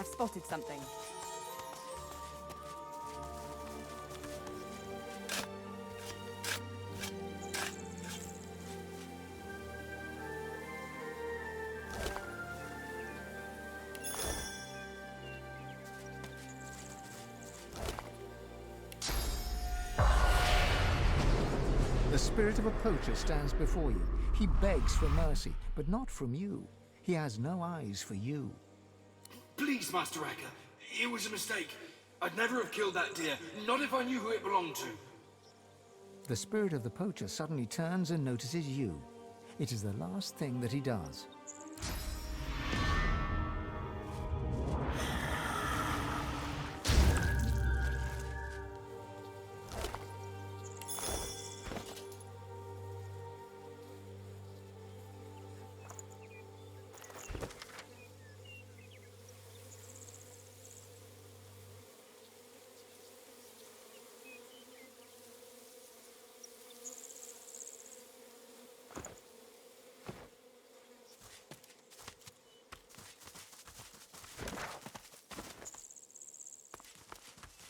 I've spotted something. The spirit of a poacher stands before you. He begs for mercy, but not from you. He has no eyes for you. Please, Master Acker. It was a mistake. I'd never have killed that deer, not if I knew who it belonged to. The spirit of the poacher suddenly turns and notices you. It is the last thing that he does.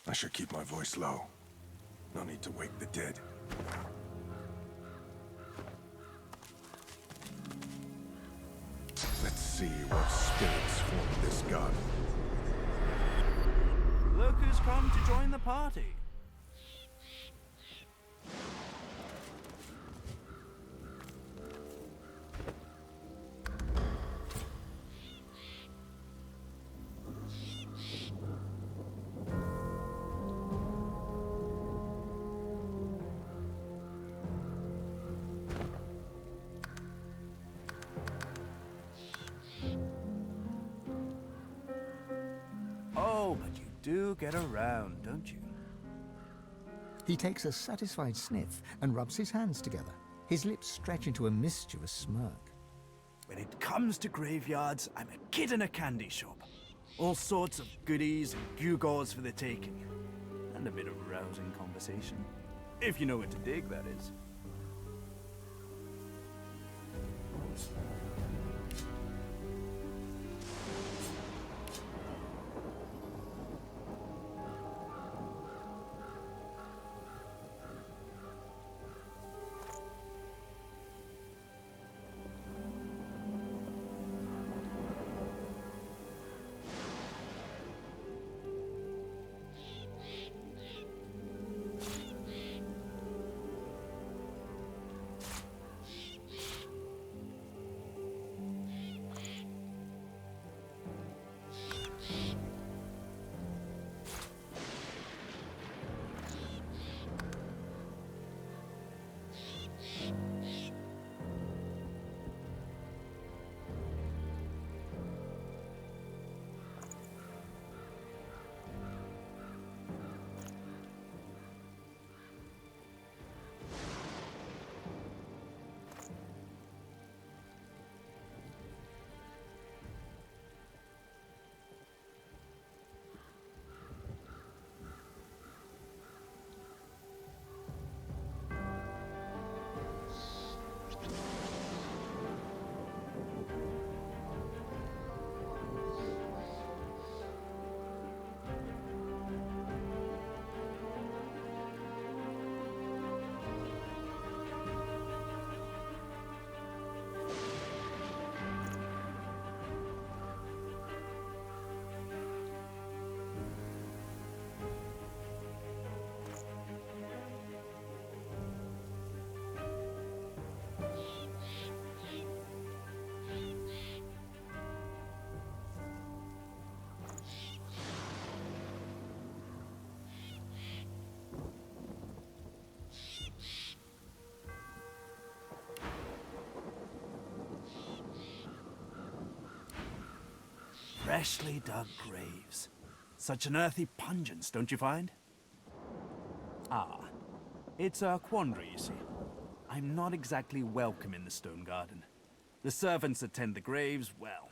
I should keep my voice low. No need to wake the dead. Let's see what spirits form this garden. Look who's come to join the party. Oh, but you do get around, don't you? He takes a satisfied sniff and rubs his hands together. His lips stretch into a mischievous smirk. When it comes to graveyards, I'm a kid in a candy shop. All sorts of goodies and gewgaws for the taking. And a bit of rousing conversation. If you know what to dig, that is. Freshly dug graves. Such an earthy pungence, don't you find? Ah, it's a quandary, you see. I'm not exactly welcome in the stone garden. The servants that tend the graves, well,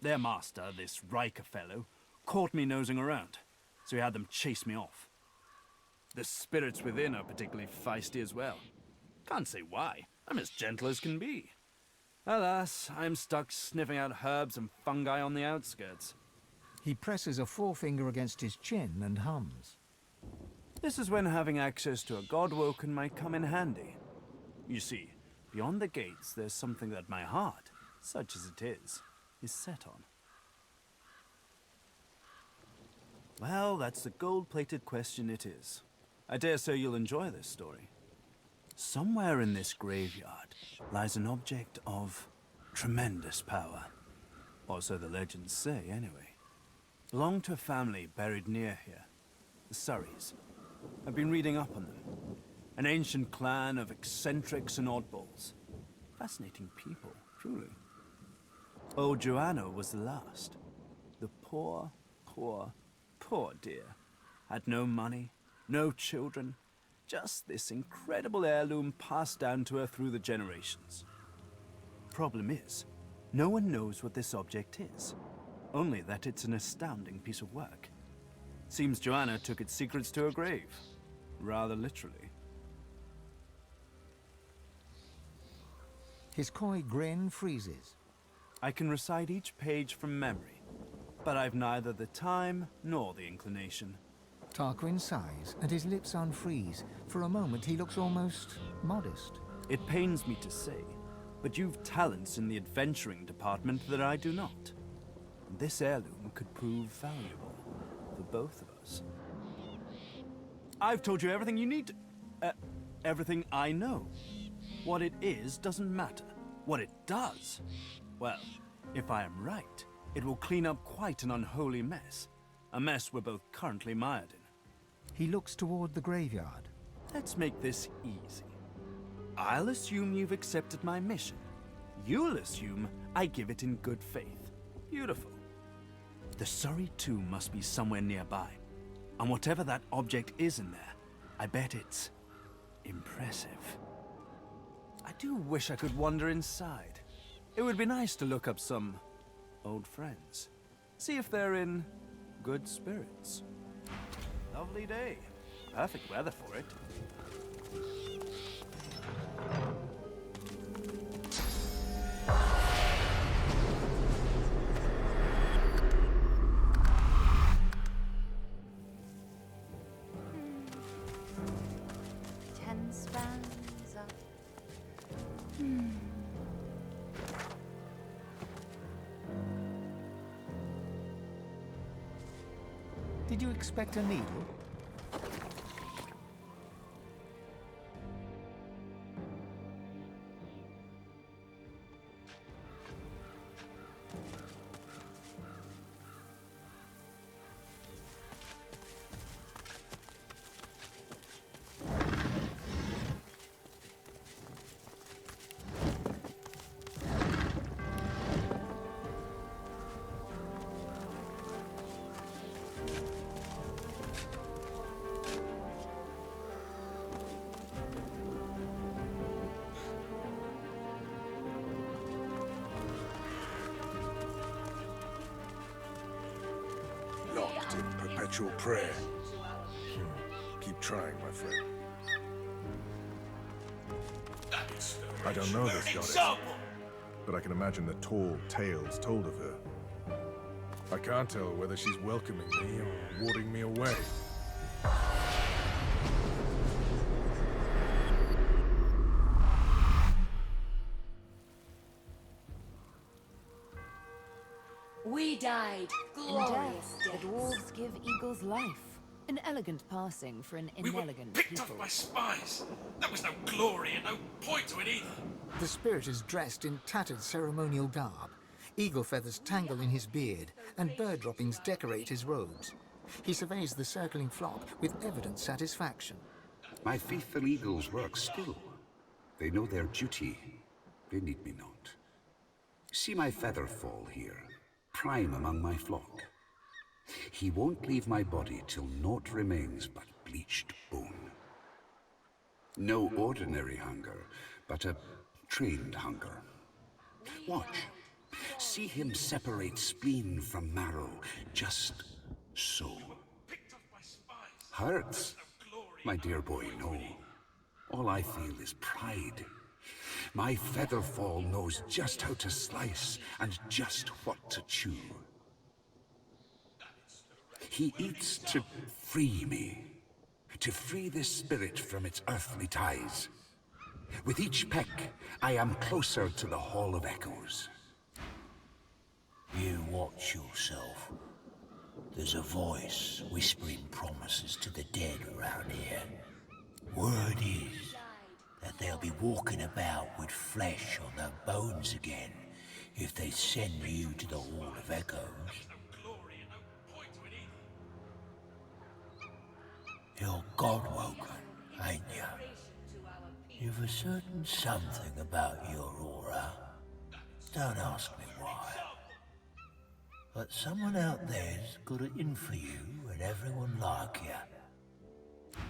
their master, this Riker fellow, caught me nosing around, so he had them chase me off. The spirits within are particularly feisty as well. Can't say why. I'm as gentle as can be. Alas, I'm stuck sniffing out herbs and fungi on the outskirts. He presses a forefinger against his chin and hums. This is when having access to a God-woken might come in handy. You see, beyond the gates, there's something that my heart, such as it is set on. Well, that's the gold-plated question it is. I dare say you'll enjoy this story. Somewhere in this graveyard lies an object of tremendous power. Or so the legends say, anyway. Belonged to a family buried near here. The Surreys. I've been reading up on them. An ancient clan of eccentrics and oddballs. Fascinating people, truly. Old Joanna was the last. The poor dear. Had no money, no children, just this incredible heirloom passed down to her through the generations. Problem is, no one knows what this object is. Only that it's an astounding piece of work. Seems Joanna took its secrets to her grave. Rather literally. His coy grin freezes. I can recite each page from memory, but I've neither the time nor the inclination. Tarquin sighs, and his lips unfreeze. For a moment, he looks almost modest. It pains me to say, but you've talents in the adventuring department that I do not. This heirloom could prove valuable for both of us. I've told you everything you need to... everything I know. What it is doesn't matter. What it does, well, if I am right, it will clean up quite an unholy mess. A mess we're both currently mired in. He looks toward the graveyard. Let's make this easy. I'll assume you've accepted my mission. You'll assume I give it in good faith. Beautiful. The Surrey tomb must be somewhere nearby. And whatever that object is in there, I bet it's impressive. I do wish I could wander inside. It would be nice to look up some old friends. See if they're in good spirits. Lovely day. Perfect weather for it. Ten spans up. Did you expect a needle? Locked in perpetual prayer. Keep trying, my friend. I don't know this goddess, but I can imagine the tall tales told of her. I can't tell whether she's welcoming me or warding me away. We died In glorious death, deaths. the dwarves give eagles life. An elegant passing for an We were inelegant picked people. off by spies. There was no glory and no point to it either. The spirit is dressed in tattered ceremonial garb. Eagle feathers tangle in his beard, and bird droppings decorate his robes. He surveys the circling flock with evident satisfaction. My faithful eagles work still. They know their duty. They need me not. See my feather fall here, prime among my flock. He won't leave my body till naught remains but bleached bone. No ordinary hunger, but a trained hunger. Watch. See him separate spleen from marrow, just so. Picked off by spies. Hurts? No glory. My dear boy, no. All I feel is pride. My featherfall knows just how to slice and just what to chew. He eats to free me, to free this spirit from its earthly ties. With each peck, I am closer to the Hall of Echoes. You watch yourself. There's a voice whispering promises to the dead around here. Word is that they'll be walking about with flesh on their bones again if they send you to the Hall of Echoes. You're God-woken, ain't you? You've a certain something about your aura. Don't ask me why. But someone out there's got it in for you and everyone like you.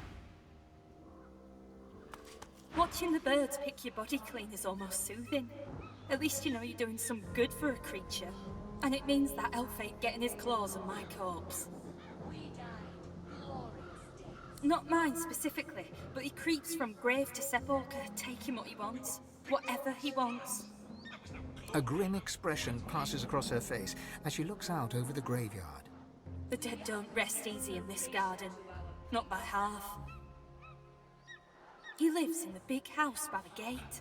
Watching the birds pick your body clean is almost soothing. At least you know you're doing some good for a creature. And it means that elf ain't getting his claws on my corpse. Not mine specifically, but he creeps from grave to sepulchre, taking what he wants. Whatever he wants. A grim expression passes across her face as she looks out over the graveyard. The dead don't rest easy in this garden. Not by half. He lives in the big house by the gate.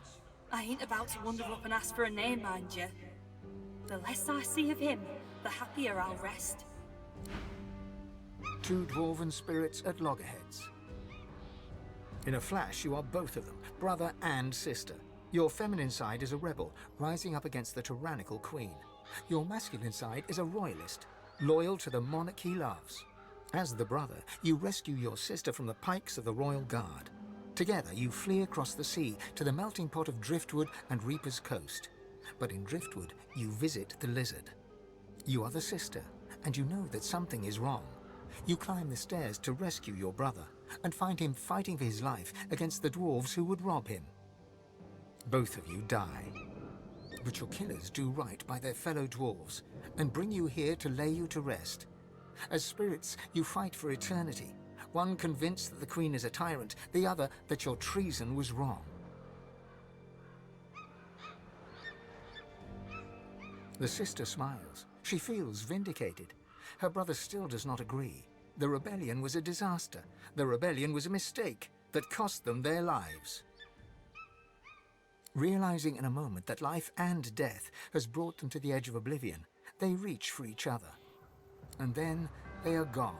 I ain't about to wander up and ask for a name, mind you. The less I see of him, the happier I'll rest. Two dwarven spirits at loggerheads. In a flash, you are both of them, brother and sister. Your feminine side is a rebel, rising up against the tyrannical queen. Your masculine side is a royalist, loyal to the monarch he loves. As the brother, you rescue your sister from the pikes of the royal guard. Together, you flee across the sea to the melting pot of Driftwood and Reaper's Coast. But in Driftwood, you visit the lizard. You are the sister, and you know that something is wrong. You climb the stairs to rescue your brother, and find him fighting for his life against the dwarves who would rob him. Both of you die. But your killers do right by their fellow dwarves, and bring you here to lay you to rest. As spirits, you fight for eternity, one convinced that the queen is a tyrant, the other that your treason was wrong. The sister smiles. She feels vindicated. Her brother still does not agree. The rebellion was a disaster. The rebellion was a mistake that cost them their lives. Realizing in a moment that life and death has brought them to the edge of oblivion, they reach for each other. And then they are gone.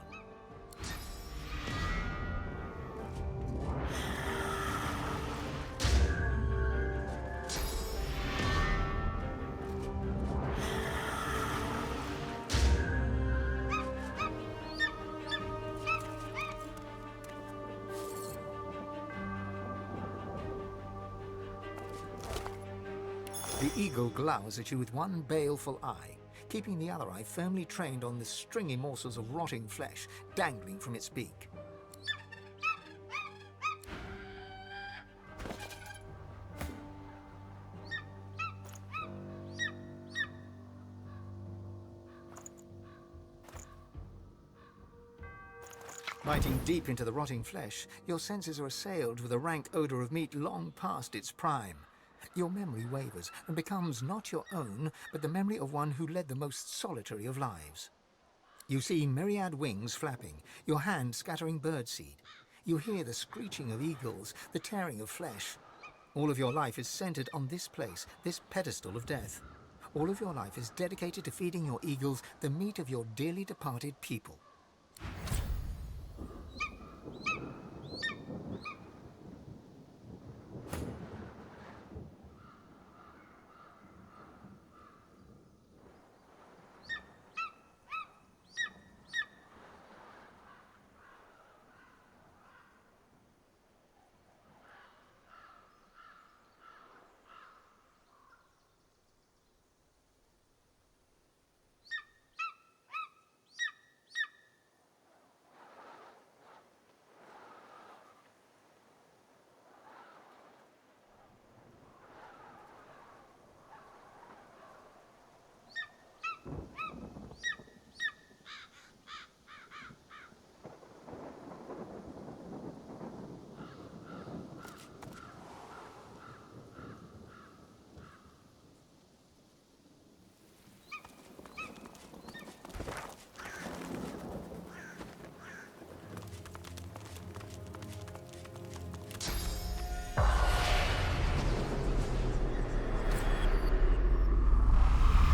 The eagle glowers at you with one baleful eye, keeping the other eye firmly trained on the stringy morsels of rotting flesh dangling from its beak. Biting deep into the rotting flesh, your senses are assailed with a rank odor of meat long past its prime. Your memory wavers and becomes not your own, but the memory of one who led the most solitary of lives. You see myriad wings flapping, your hand scattering birdseed. You hear the screeching of eagles, the tearing of flesh. All of your life is centered on this place, this pedestal of death. All of your life is dedicated to feeding your eagles the meat of your dearly departed people.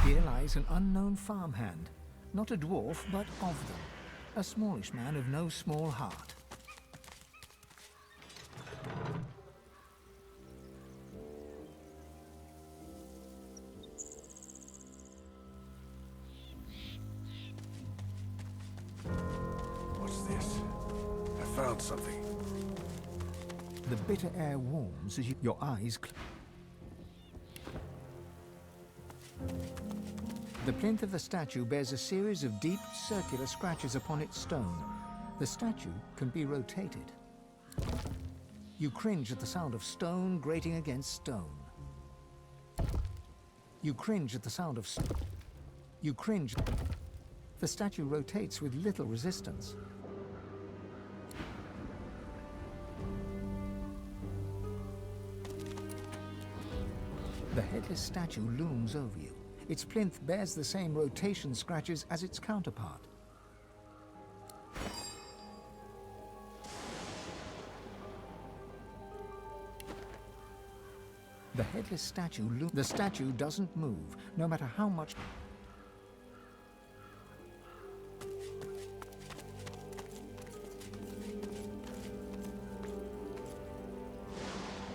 Here lies an unknown farmhand, not a dwarf, but of them. A smallish man of no small heart. What's this? I found something. The bitter air warms as your eyes The plinth of the statue bears a series of deep, circular scratches upon its stone. The statue can be rotated. You cringe at the sound of stone grating against stone. You cringe at the sound of You cringe. The statue rotates with little resistance. The headless statue looms over you. Its plinth bears the same rotation scratches as its counterpart. The headless statue The statue doesn't move, no matter how much...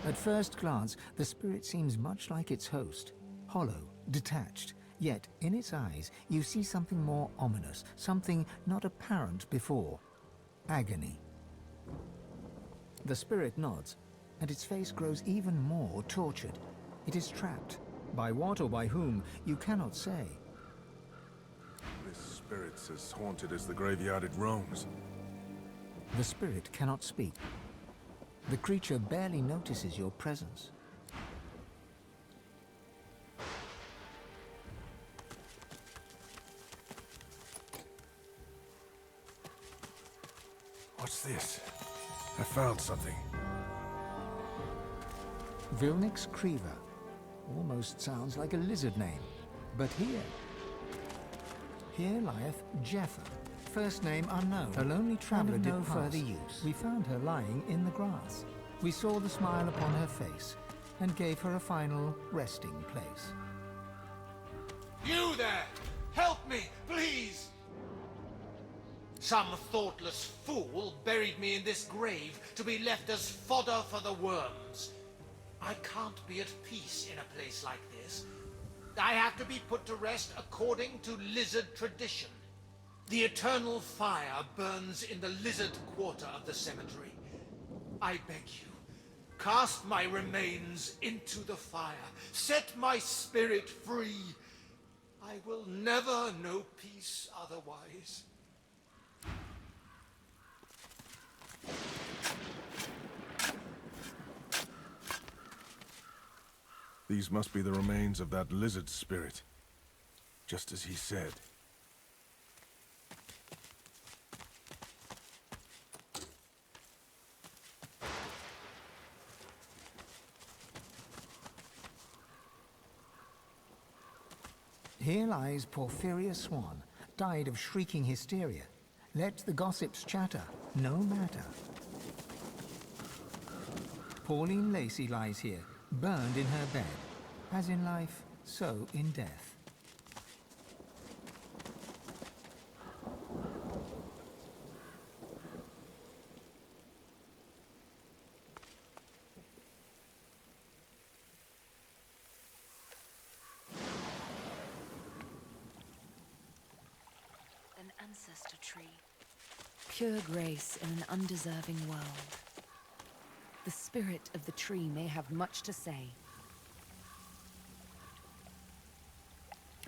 At first glance, the spirit seems much like its host. Hollow, detached, yet in its eyes you see something more ominous, something not apparent before. Agony. The spirit nods, and its face grows even more tortured. It is trapped. By what or by whom, you cannot say. This spirit's as haunted as the graveyard it roams. The spirit cannot speak. The creature barely notices your presence. What's this? I found something. Vilnix Creever. Almost sounds like a lizard name. But here lieth Jeffa. First name unknown. A lonely traveler did no further use. We found her lying in the grass. We saw the smile upon her face and gave her a final resting place. You there! Help me, please! Some thoughtless fool buried me in this grave to be left as fodder for the worms. I can't be at peace in a place like this. I have to be put to rest according to lizard tradition. The eternal fire burns in the lizard quarter of the cemetery. I beg you, cast my remains into the fire. Set my spirit free. I will never know peace otherwise. These must be the remains of that lizard spirit, just as he said. Here lies Porphyria Swan, died of shrieking hysteria. Let the gossips chatter, no matter. Pauline Lacey lies here, burned in her bed. As in life, so in death. An ancestor tree. Pure grace in an undeserving world. The spirit of the tree may have much to say.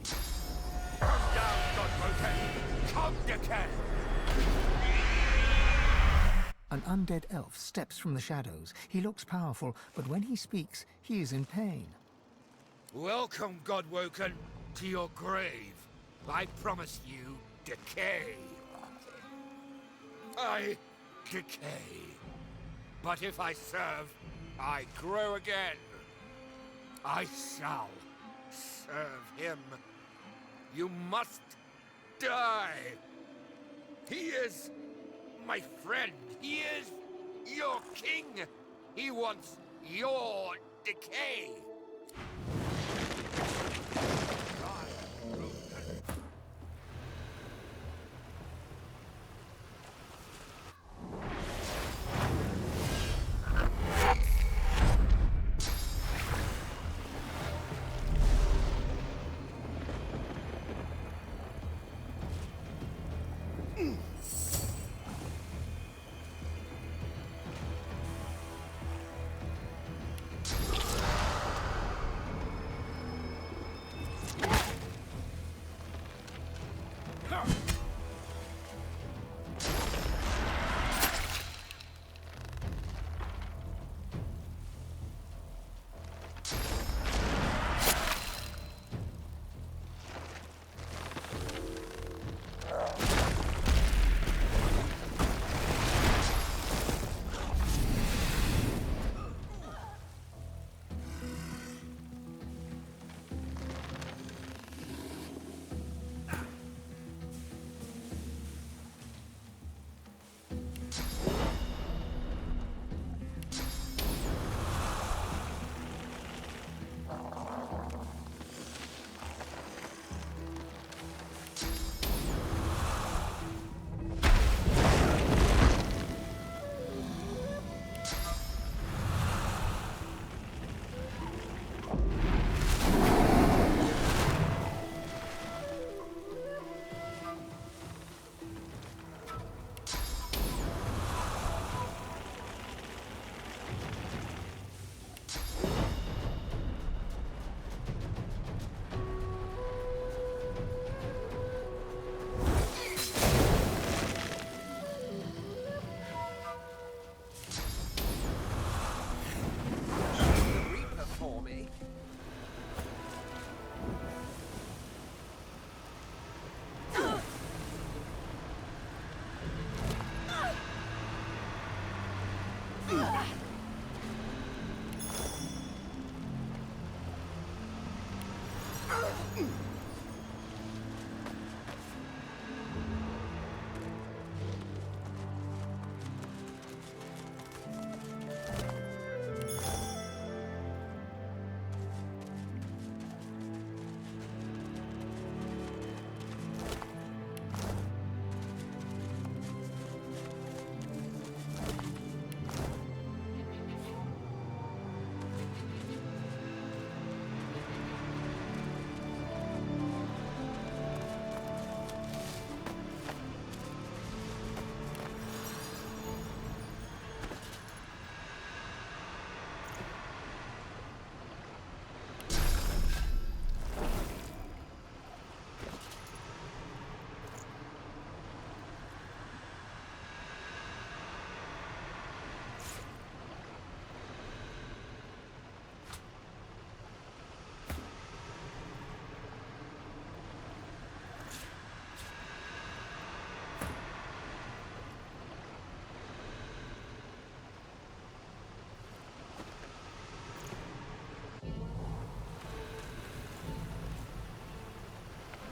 Come down, Godwoken! Come, decay! An undead elf steps from the shadows. He looks powerful, but when he speaks, he is in pain. Welcome, Godwoken, to your grave. I promise you decay. I decay. But if I serve, I grow again. I shall serve him. You must die. He is my friend. He is your king. He wants your decay.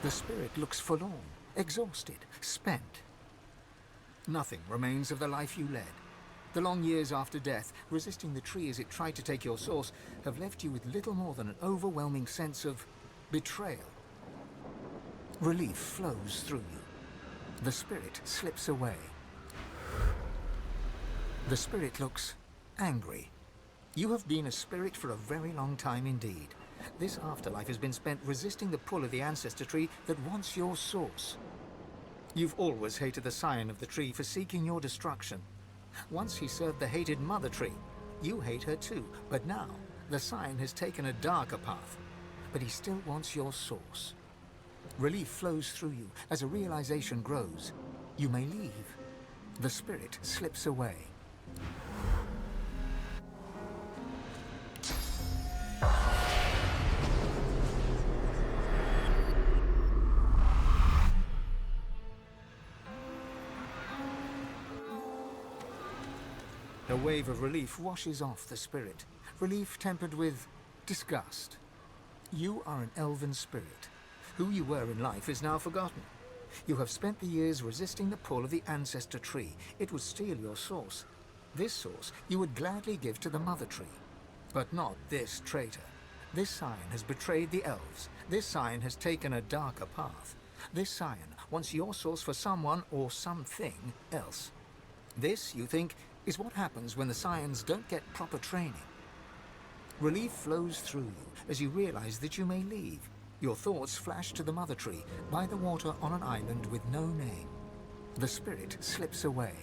The spirit looks forlorn, exhausted, spent. Nothing remains of the life you led. The long years after death, resisting the tree as it tried to take your source, have left you with little more than an overwhelming sense of betrayal. Relief flows through you. The spirit slips away. The spirit looks angry. You have been a spirit for a very long time indeed. This afterlife has been spent resisting the pull of the ancestor tree that wants your source. You've always hated the scion of the tree for seeking your destruction. Once he served the hated mother tree. You hate her too, but now the scion has taken a darker path. But he still wants your source. Relief flows through you as a realization grows. You may leave. The spirit slips away. A wave of relief washes off the spirit, relief tempered with disgust. You are an elven spirit. Who you were in life is now forgotten. You have spent the years resisting the pull of the ancestor tree. It would steal your source. This source you would gladly give to the mother tree. But not this traitor. This scion has betrayed the elves. This scion has taken a darker path. This scion wants your source for someone or something else. This, you think, is what happens when the scions don't get proper training. Relief flows through you as you realize that you may leave. Your thoughts flash to the mother tree by the water on an island with no name. The spirit slips away.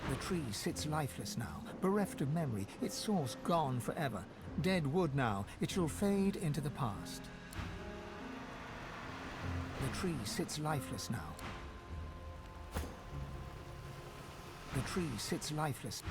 The tree sits lifeless now, bereft of memory, its source gone forever. Dead wood now, it shall fade into the past. The tree sits lifeless now. The tree sits lifeless.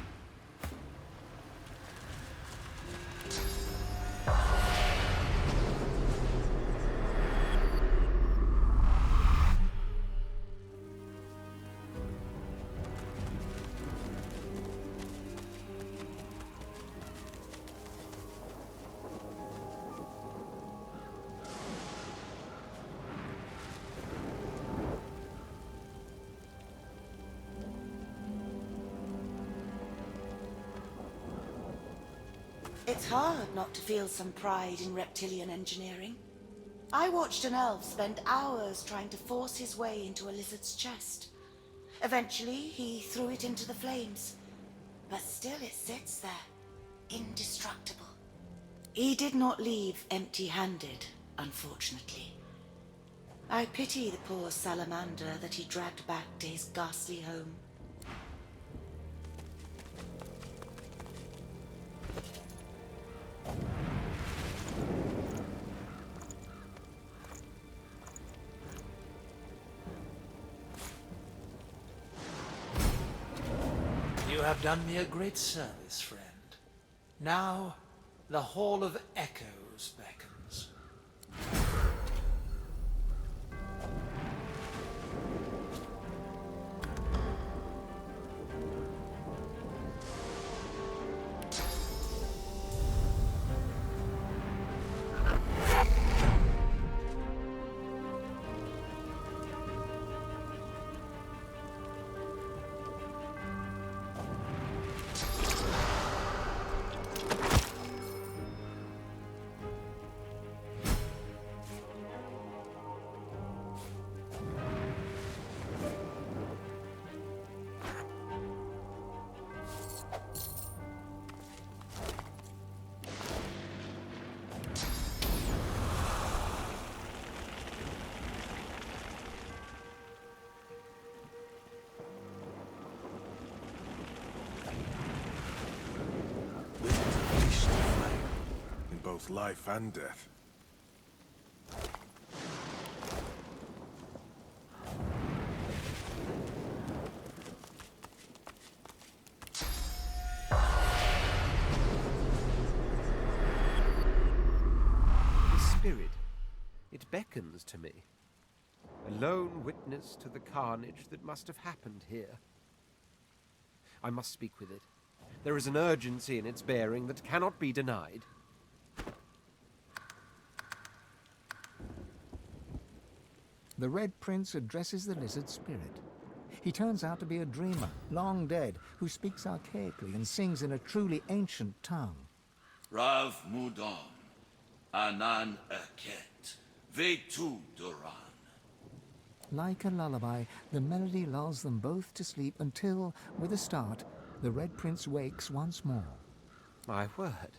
It's hard not to feel some pride in reptilian engineering. I watched an elf spend hours trying to force his way into a lizard's chest. Eventually, he threw it into the flames. But still it sits there, indestructible. He did not leave empty-handed, unfortunately. I pity the poor salamander that he dragged back to his ghastly home. You have done me a great service, friend. Now, the Hall of Echoes beckons. both life and death. The spirit, it beckons to me. A lone witness to the carnage that must have happened here. I must speak with it. There is an urgency in its bearing that cannot be denied. The Red Prince addresses the lizard spirit. He turns out to be a dreamer, long dead, who speaks archaically and sings in a truly ancient tongue. Rav Mudon, Anan Eket, Vetu Duran. Like a lullaby, the melody lulls them both to sleep until, with a start, the Red Prince wakes once more. My word.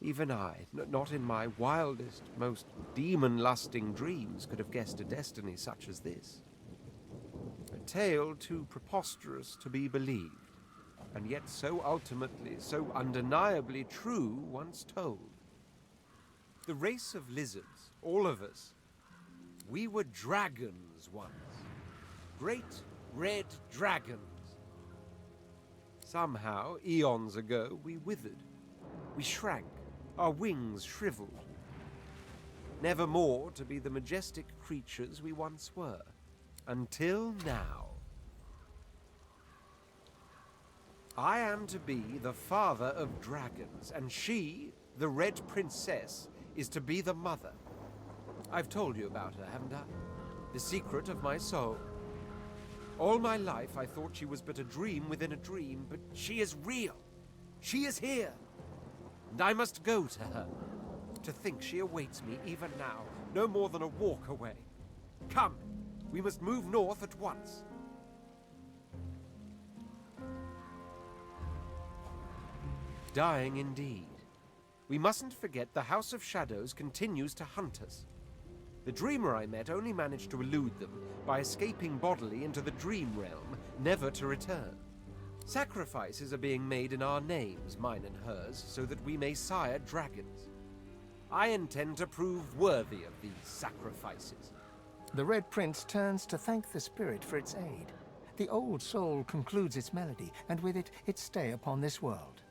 Even I, not in my wildest, most demon-lusting dreams, could have guessed a destiny such as this. A tale too preposterous to be believed, and yet so ultimately, so undeniably true once told. The race of lizards, all of us, we were dragons once. Great red dragons. Somehow, eons ago, we withered. We shrank, our wings shriveled. Never more to be the majestic creatures we once were. Until now. I am to be the father of dragons, and she, the Red Princess, is to be the mother. I've told you about her, haven't I? The secret of my soul. All my life I thought she was but a dream within a dream, but she is real. She is here. And I must go to her. To think she awaits me even now, no more than a walk away. Come, we must move north at once. Dying indeed. We mustn't forget the House of Shadows continues to hunt us. The dreamer I met only managed to elude them by escaping bodily into the dream realm, never to return. Sacrifices are being made in our names, mine and hers, so that we may sire dragons. I intend to prove worthy of these sacrifices. The Red Prince turns to thank the spirit for its aid. The old soul concludes its melody, and with it, its stay upon this world.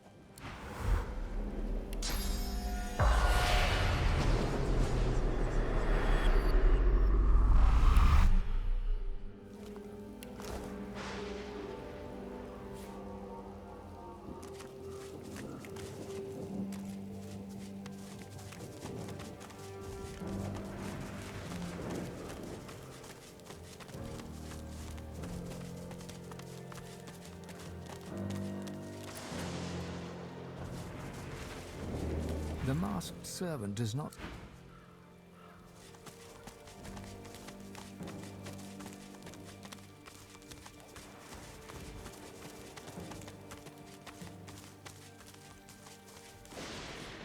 The masked servant does not...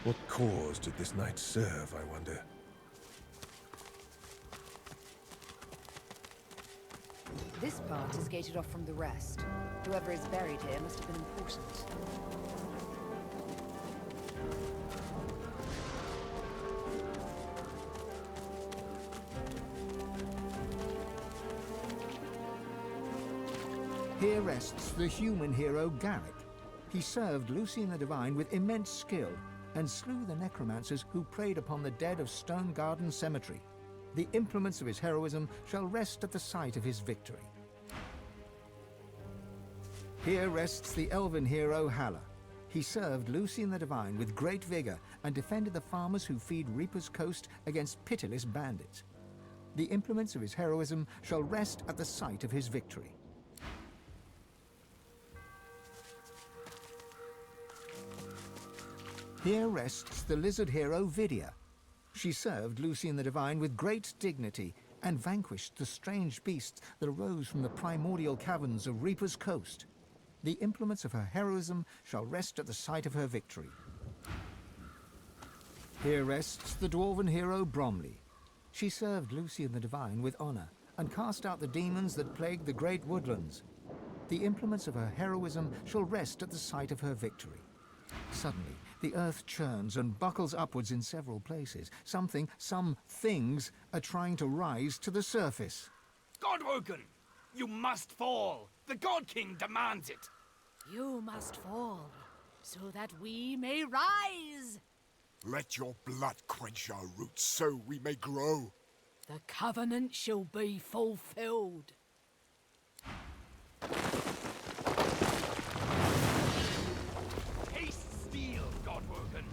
What cause did this knight serve, I wonder? This part is gated off from the rest. Whoever is buried here must have been important. Here rests the human hero Garrick. He served Lucian the Divine with immense skill and slew the necromancers who preyed upon the dead of Stone Garden Cemetery. The implements of his heroism shall rest at the site of his victory. Here rests the elven hero Halla. He served Lucian the Divine with great vigor and defended the farmers who feed Reaper's Coast against pitiless bandits. The implements of his heroism shall rest at the site of his victory. Here rests the lizard hero Vidia. She served Lucian the Divine with great dignity and vanquished the strange beasts that arose from the primordial caverns of Reaper's Coast. The implements of her heroism shall rest at the site of her victory. Here rests the dwarven hero Bromley. She served Lucian the Divine with honor and cast out the demons that plagued the great woodlands. The implements of her heroism shall rest at the site of her victory. Suddenly, The earth churns and buckles upwards in several places. Some things are trying to rise to the surface. Godwoken! You must fall! The God King demands it! You must fall, so that we may rise! Let your blood quench our roots, so we may grow. The covenant shall be fulfilled. Haste steel, Godwoken!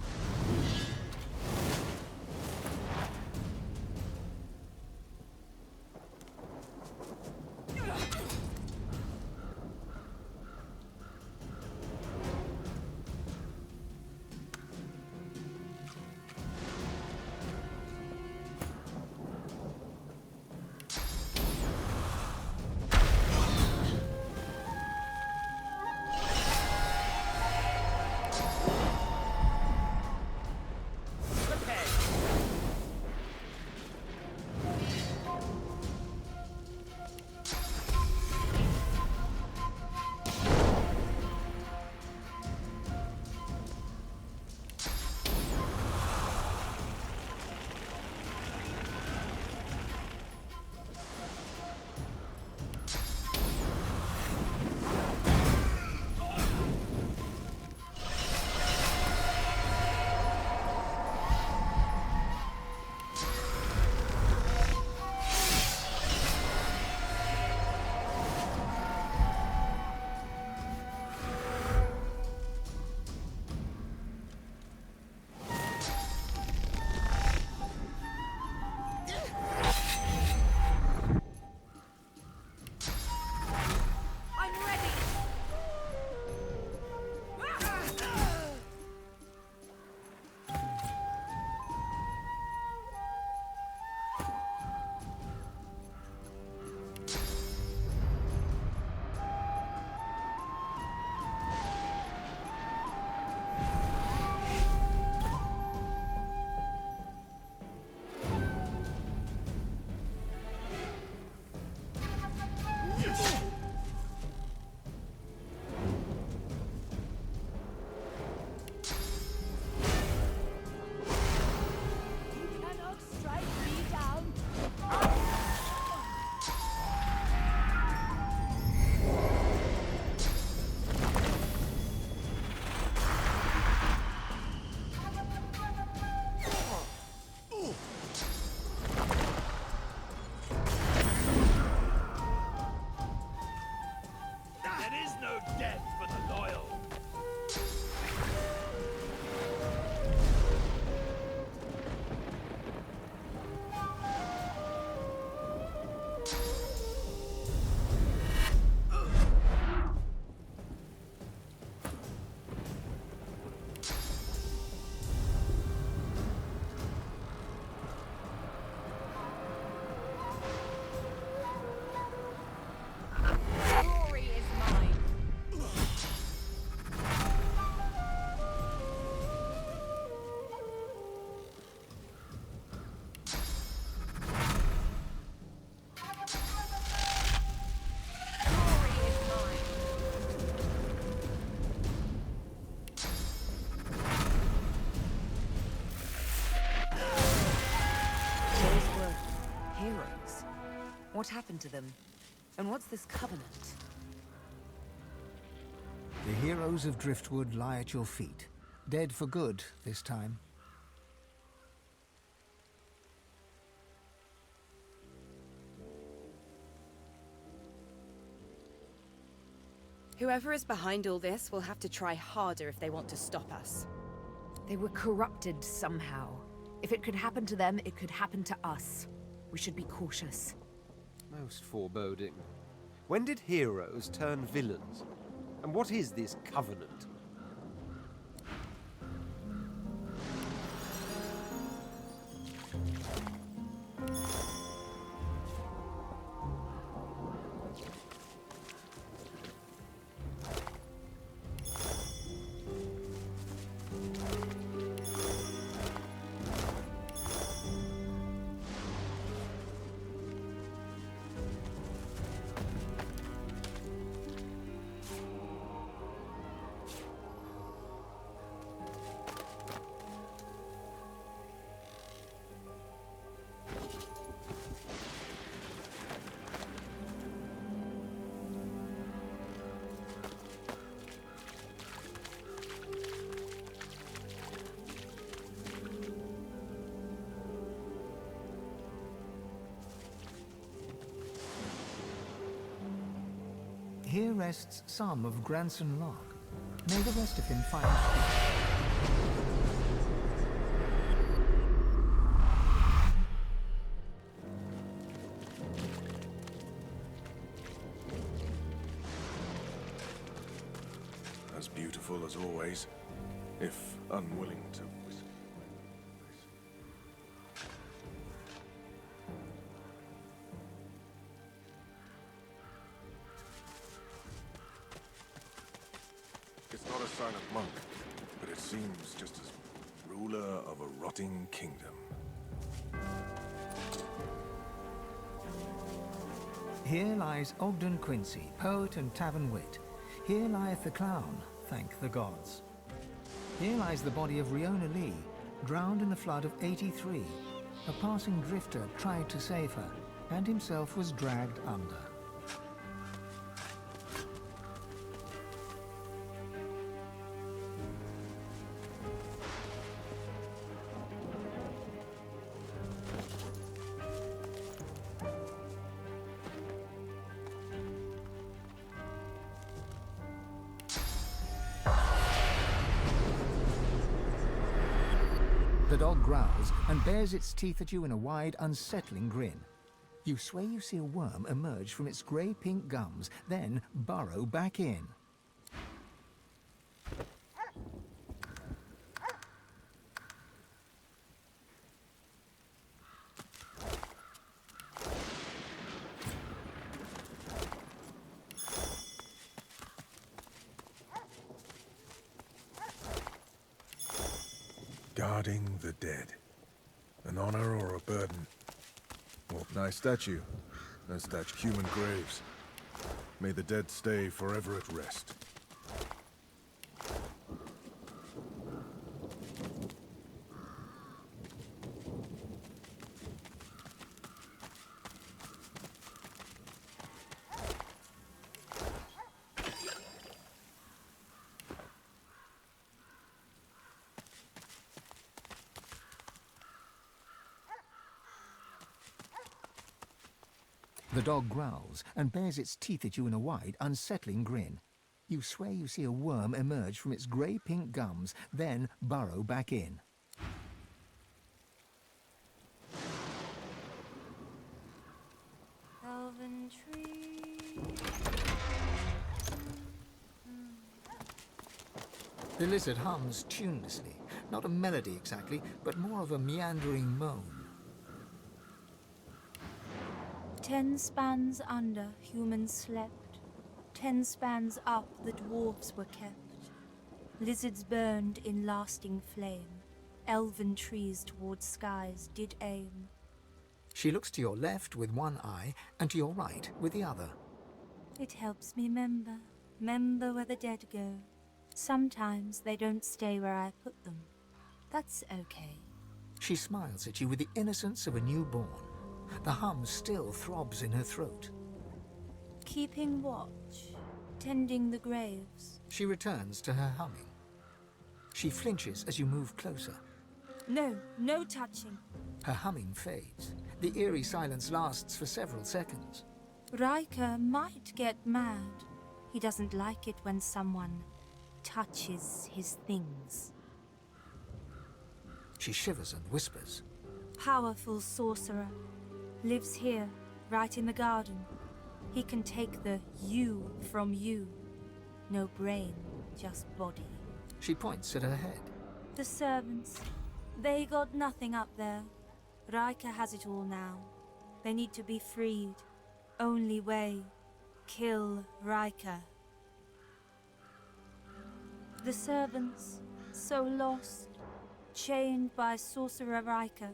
What happened to them? And what's this covenant? The heroes of Driftwood lie at your feet, dead for good this time. Whoever is behind all this will have to try harder if they want to stop us. They were corrupted somehow. If it could happen to them, it could happen to us. We should be cautious. Most foreboding. When did heroes turn villains? And what is this covenant? Here rests some of Granson Lock. May the rest of him find peace. As beautiful as always, if unwilling to whisper. It's not a silent monk, but it seems just as ruler of a rotting kingdom. Here lies Ogden Quincy, poet and tavern wit. Here lieth the clown, thank the gods. Here lies the body of Riona Lee, drowned in the flood of '83. A passing drifter tried to save her, and himself was dragged under. The dog growls and bares its teeth at you in a wide, unsettling grin. You swear you see a worm emerge from its grey-pink gums, then burrow back in. Guarding the dead. An honor or a burden? Well, nice statue. As thatched human graves. May the dead stay forever at rest. The dog growls and bares its teeth at you in a wide, unsettling grin. You swear you see a worm emerge from its grey-pink gums, then burrow back in. Elven tree. The lizard hums tunelessly, not a melody exactly, but more of a meandering moan. 10 spans under, humans slept. 10 spans up, the dwarves were kept. Lizards burned in lasting flame. Elven trees towards skies did aim. She looks to your left with one eye and to your right with the other. It helps me remember where the dead go. Sometimes they don't stay where I put them. That's okay. She smiles at you with the innocence of a newborn. The hum still throbs in her throat. Keeping watch, tending the graves. She returns to her humming. She flinches as you move closer. No, no touching. Her humming fades. The eerie silence lasts for several seconds. Riker might get mad. He doesn't like it when someone touches his things. She shivers and whispers. Powerful sorcerer. Lives here, right in the garden. He can take the you from you. No brain, just body. She points at her head. The servants, they got nothing up there. Riker has it all now. They need to be freed. Only way, kill Riker. The servants, so lost, chained by Sorcerer Riker.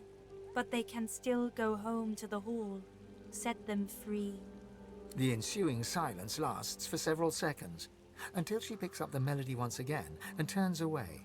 But they can still go home to the hall. Set them free. The ensuing silence lasts for several seconds, until she picks up the melody once again and turns away.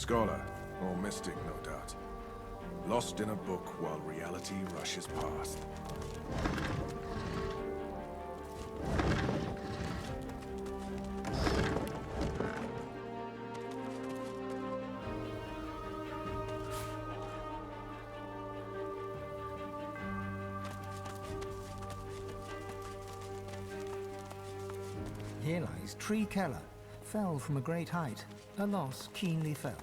Scholar, or mystic, no doubt. Lost in a book while reality rushes past. Here lies Tree Keller, fell from a great height, a loss keenly felt.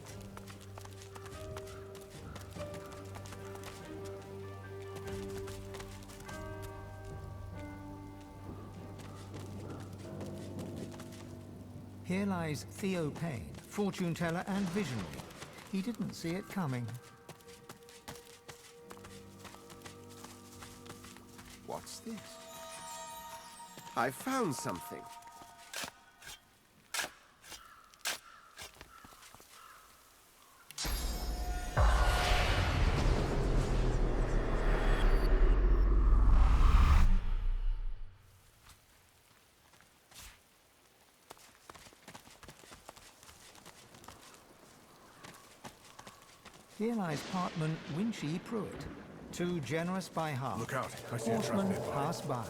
Here lies Theo Payne, fortune teller and visionary. He didn't see it coming. What's this? I found something. Here lies Partman Winchie Pruitt, too generous by half. Look out, I see a trap Horsemen nearby. pass by.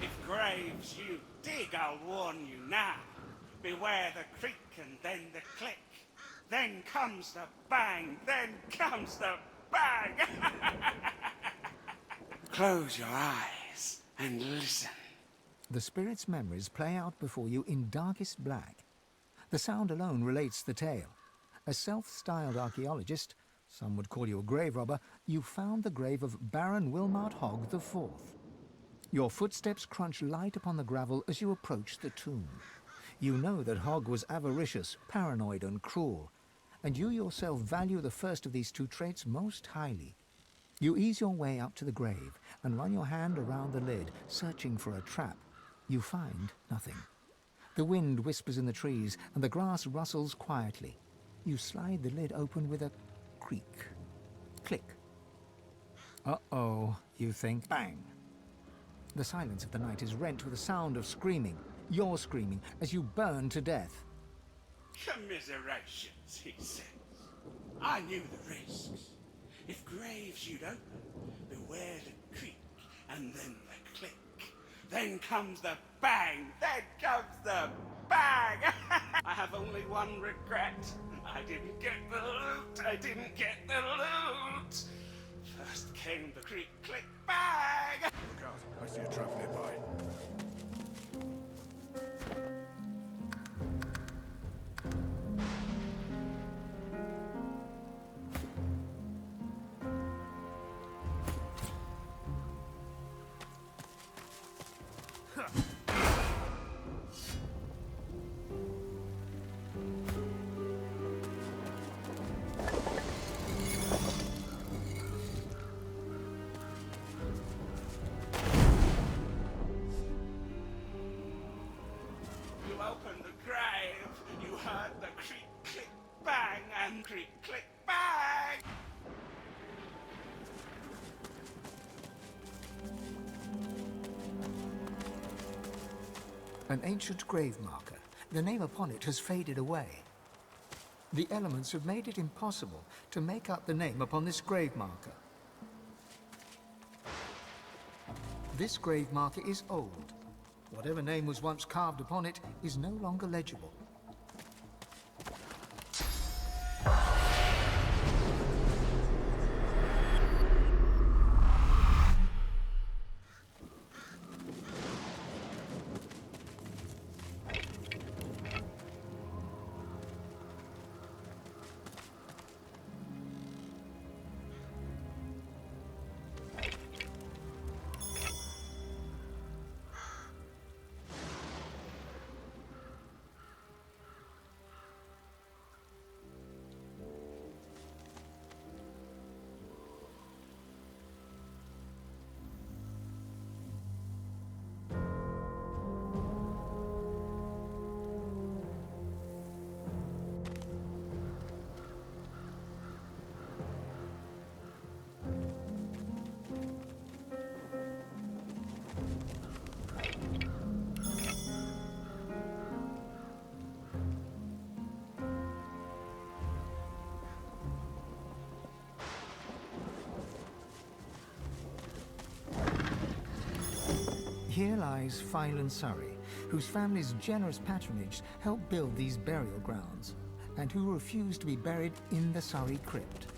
If Graves you dig, I'll warn you now. Beware the creak and then the click. Then comes the bang, then comes the bang. Close your eyes and listen. The spirit's memories play out before you in darkest black. The sound alone relates the tale. As self-styled archaeologist, some would call you a grave robber, you found the grave of Baron Wilmart Hogg IV. Your footsteps crunch light upon the gravel as you approach the tomb. You know that Hogg was avaricious, paranoid and cruel, and you yourself value the first of these two traits most highly. You ease your way up to the grave and run your hand around the lid, searching for a trap. You find nothing. The wind whispers in the trees, and the grass rustles quietly. You slide the lid open with a creak. Click. Uh-oh, you think. Bang. The silence of the night is rent with a sound of screaming. You're screaming as you burn to death. Commiserations, he says. I knew the risks. If graves you'd open, beware the creak, and then the click. Then comes the bang, then comes the bang! I have only one regret. I didn't get the loot, I didn't get the loot! First came the creak, click, bang! Look out, I see a trap nearby. You opened the grave, you heard the creak, click, bang, and creak, click, bang! An ancient grave marker. The name upon it has faded away. The elements have made it impossible to make out the name upon this grave marker. This grave marker is old. Whatever name was once carved upon it is no longer legible. Here lies Phylan Surrey, whose family's generous patronage helped build these burial grounds, and who refused to be buried in the Surrey crypt.